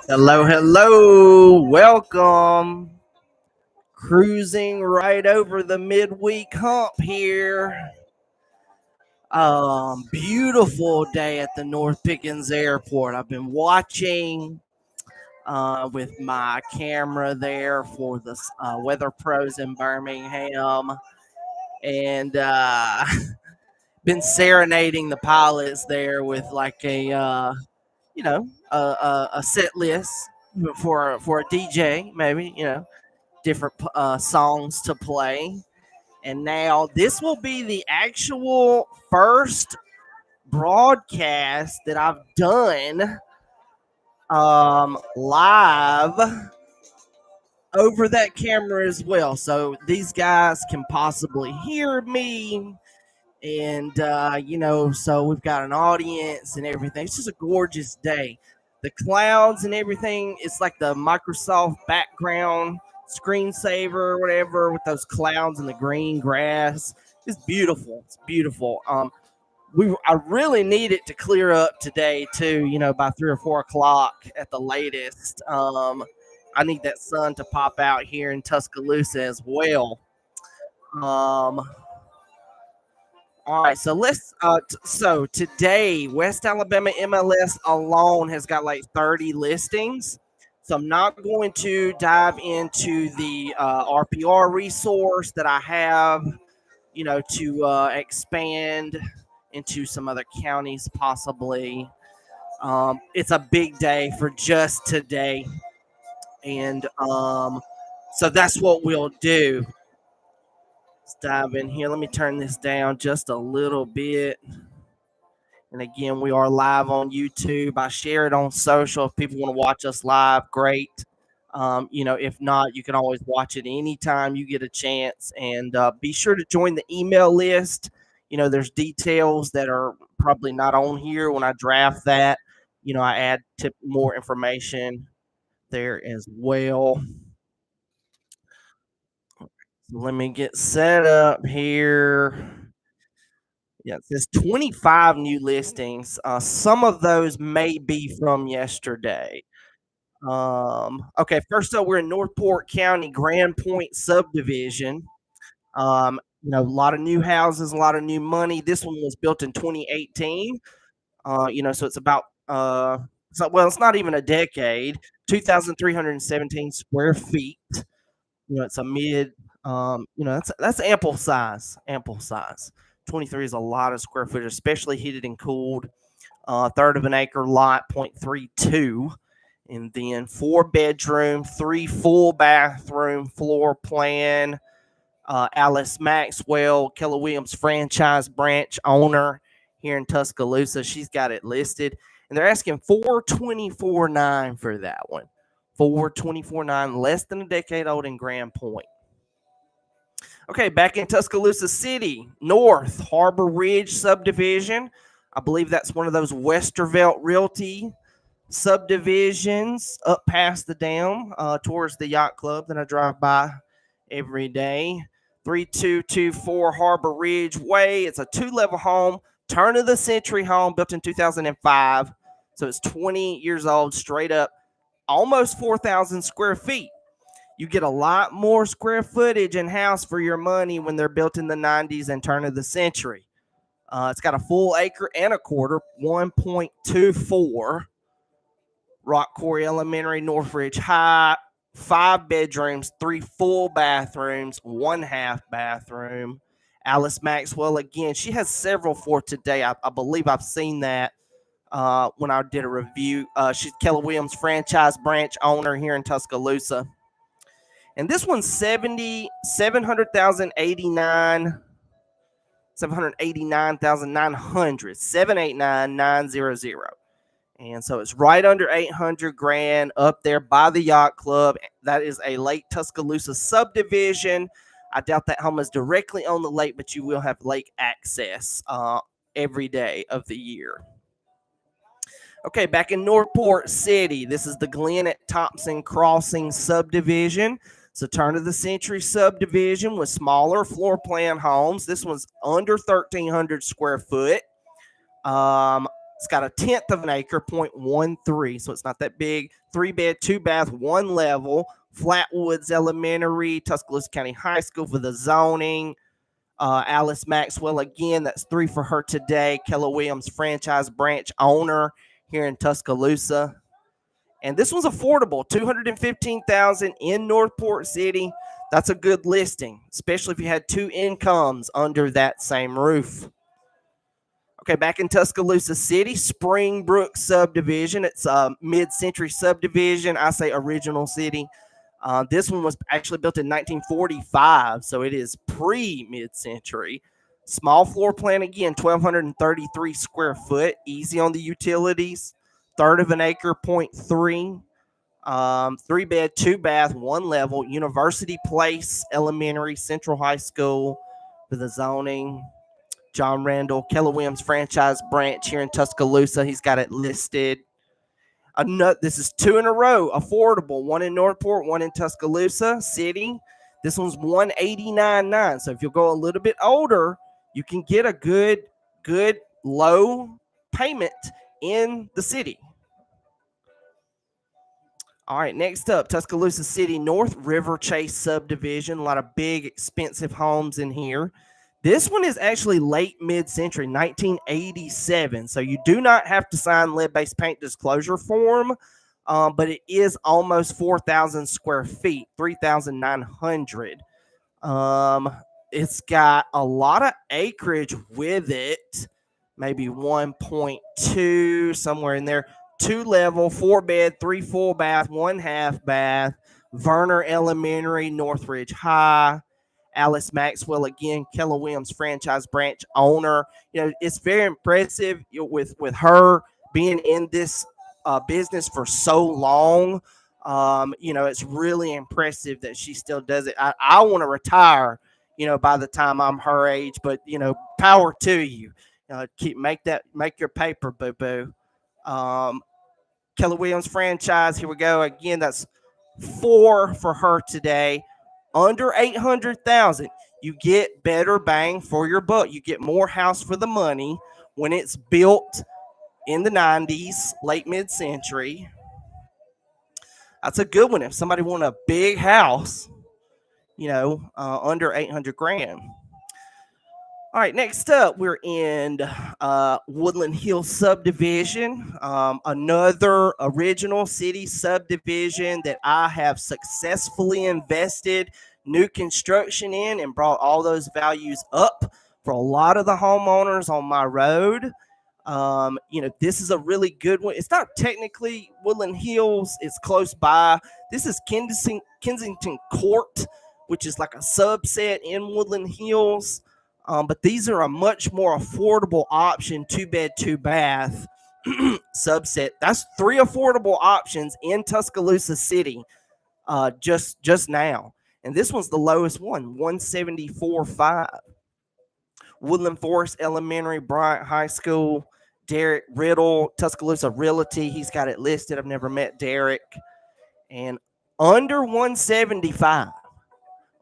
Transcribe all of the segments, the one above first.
Hello, hello, welcome. Cruising right over the midweek hump here. Beautiful day at the North Pickens Airport. I've been watching with my camera there for the Weather Pros in Birmingham, and been serenading the pilots there with like a set list for a DJ, maybe different songs to play. And now this will be the actual first broadcast that I've done live over that camera as well. So these guys can possibly hear me. And, so we've got an audience and everything. It's just a gorgeous day. The clouds and everything, it's like the Microsoft background screensaver or whatever with those clouds and the green grass. It's beautiful. It's beautiful. I really need it to clear up today too, by 3 or 4 o'clock at the latest. I need that sun to pop out here in Tuscaloosa as well. All right, so so today, West Alabama MLS alone has got like 30 listings. So I'm not going to dive into the RPR resource that I have, to expand into some other counties possibly. It's a big day for just today. And so that's what we'll do. Let's dive in here. Let me turn this down just a little bit. And again, we are live on YouTube. I share it on social. If people want to watch us live, great. If not, you can always watch it anytime you get a chance. And be sure to join the email list. There's details that are probably not on here when I draft that. I add more information there as well. So let me get set up here. Yeah, it says 25 new listings. Some of those may be from yesterday. Okay, first up, we're in Northport County, Grand Point subdivision. A lot of new houses, a lot of new money. This one was built in 2018. So it's about it's not even a decade. 2,317 square feet. It's a mid. That's ample size. Ample size. 23 is a lot of square footage, especially heated and cooled. Third of an acre lot, 0.32. And then 4 bedroom, 3 full bathroom floor plan. Alice Maxwell, Keller Williams franchise branch owner here in Tuscaloosa. She's got it listed. And they're asking $424,900 for that one. $424,900, less than a decade old in Grand Point. Okay, back in Tuscaloosa City, North Harbor Ridge subdivision. I believe that's one of those Westervelt Realty subdivisions up past the dam towards the yacht club that I drive by every day. 3224 Harbor Ridge Way. It's a 2-level home, turn of the century home, built in 2005. So it's 20 years old, straight up, almost 4,000 square feet. You get a lot more square footage and house for your money when they're built in the 90s and turn of the century. It's got a full acre and a quarter, 1.24. Rock Quarry Elementary, Northridge High, 5 bedrooms, 3 full bathrooms, 1 half bathroom. Alice Maxwell, again, she has several for today. I believe I've seen that when I did a review. She's Keller Williams franchise branch owner here in Tuscaloosa. And this one's 789,900, 789,900. And so it's right under $800,000 up there by the yacht club. That is a Lake Tuscaloosa subdivision. I doubt that home is directly on the lake, but you will have lake access every day of the year. Okay, back in Northport City, this is the Glen at Thompson Crossing subdivision. It's a turn of the century subdivision with smaller floor plan homes. This one's under 1,300 square foot. It's got a tenth of an acre, 0.13, so it's not that big. 3-bed, 2-bath, 1 level. Flatwoods Elementary, Tuscaloosa County High School for the zoning. Alice Maxwell, again, that's 3 for her today. Keller Williams franchise branch owner here in Tuscaloosa. And this one's affordable, $215,000 in Northport City. That's a good listing, especially if you had 2 incomes under that same roof. Okay, back in Tuscaloosa City, Springbrook subdivision. It's a mid-century subdivision. I say original city. This one was actually built in 1945, so it is pre-mid-century. Small floor plan again, 1,233 square foot. Easy on the utilities. Third of an acre, 0.3. 3-bed, 2-bath, 1 level. University Place Elementary, Central High School for the zoning. John Randall, Keller Williams franchise branch here in Tuscaloosa. He's got it listed. This is 2 in a row, affordable. 1 in Northport, 1 in Tuscaloosa City. This one's $189,900. So if you'll go a little bit older, you can get a good low payment in the city. All right, next up, Tuscaloosa City North River Chase subdivision. A lot of big, expensive homes in here. This one is actually late mid-century, 1987. So you do not have to sign lead-based paint disclosure form, but it is almost 4,000 square feet, 3,900. It's got a lot of acreage with it, maybe 1.2, somewhere in there. 2-level, 4-bed, 3 full bath, 1 half bath. Verner Elementary, Northridge High. Alice Maxwell, again, Keller Williams franchise branch owner. It's very impressive with her being in this business for so long. It's really impressive that she still does it. I want to retire, by the time I'm her age, but power to you. Make your paper, boo boo. Keller Williams franchise. Here we go again. That's 4 for her today. Under 800,000, you get better bang for your buck. You get more house for the money when it's built in the 90s, late mid-century. That's a good one if somebody want a big house, under 800 grand. All right, next up, we're in Woodland Hills subdivision, another original city subdivision that I have successfully invested new construction in and brought all those values up for a lot of the homeowners on my road. This is a really good one. It's not technically Woodland Hills. It's close by. This is Kensington Court, which is like a subset in Woodland Hills. But these are a much more affordable option, 2-bed, 2-bath subset. That's 3 affordable options in Tuscaloosa City just now. And this one's the lowest one, $174,500. Woodland Forest Elementary, Bryant High School, Derek Riddle, Tuscaloosa Realty. He's got it listed. I've never met Derek. And under 175.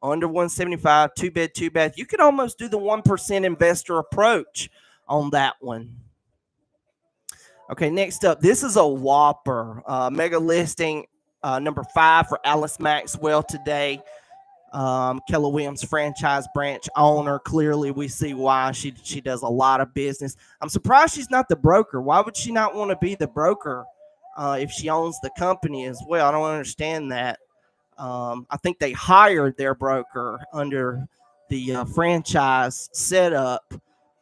Under 175, 2-bed, 2-bath. You could almost do the 1% investor approach on that one. Okay, next up, this is a whopper. Mega listing number 5 for Alice Maxwell today. Keller Williams franchise branch owner. Clearly, we see why she does a lot of business. I'm surprised she's not the broker. Why would she not want to be the broker if she owns the company as well? I don't understand that. I think they hired their broker under the franchise setup.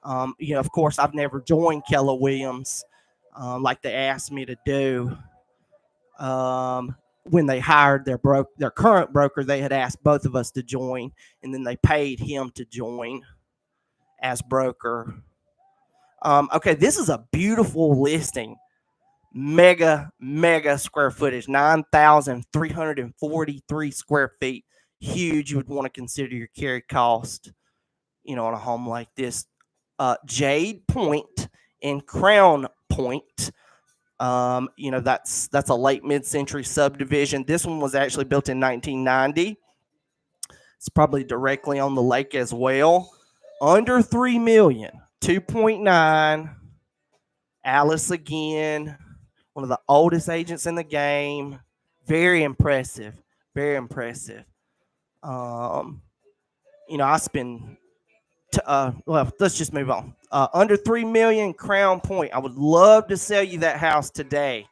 Of course, I've never joined Keller Williams like they asked me to do. When they hired their current broker, they had asked both of us to join, and then they paid him to join as broker. Okay, this is a beautiful listing. Mega square footage, 9,343 square feet. Huge. You would want to consider your carry cost, on a home like this. Jade Point and Crown Point. That's a late mid-century subdivision. This one was actually built in 1990. It's probably directly on the lake as well. Under 3 million, 2.9. Alice again, one of the oldest agents in the game. Very impressive. Very impressive. Um, I spend well, let's just move on. Under 3 million, Crown Point. I would love to sell you that house today.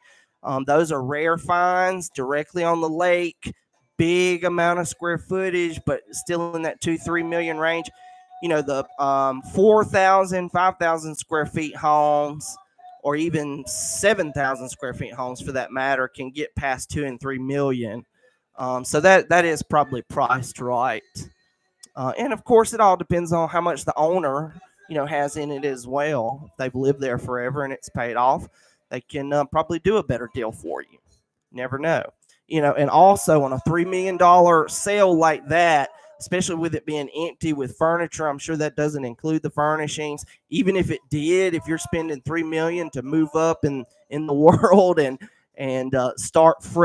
Those are rare finds directly on the lake, big amount of square footage, but still in that 2-3 million range. The 4,000, 5,000 square feet homes, or even 7,000 square feet homes for that matter, can get past 2 and 3 million. So that is probably priced right. And of course, it all depends on how much the owner, has in it as well. If they've lived there forever and it's paid off, they can probably do a better deal for you. Never know. And also on a $3 million sale like that, especially with it being empty with furniture, I'm sure that doesn't include the furnishings. Even if it did, if you're spending $3 million to move up in the world and start fresh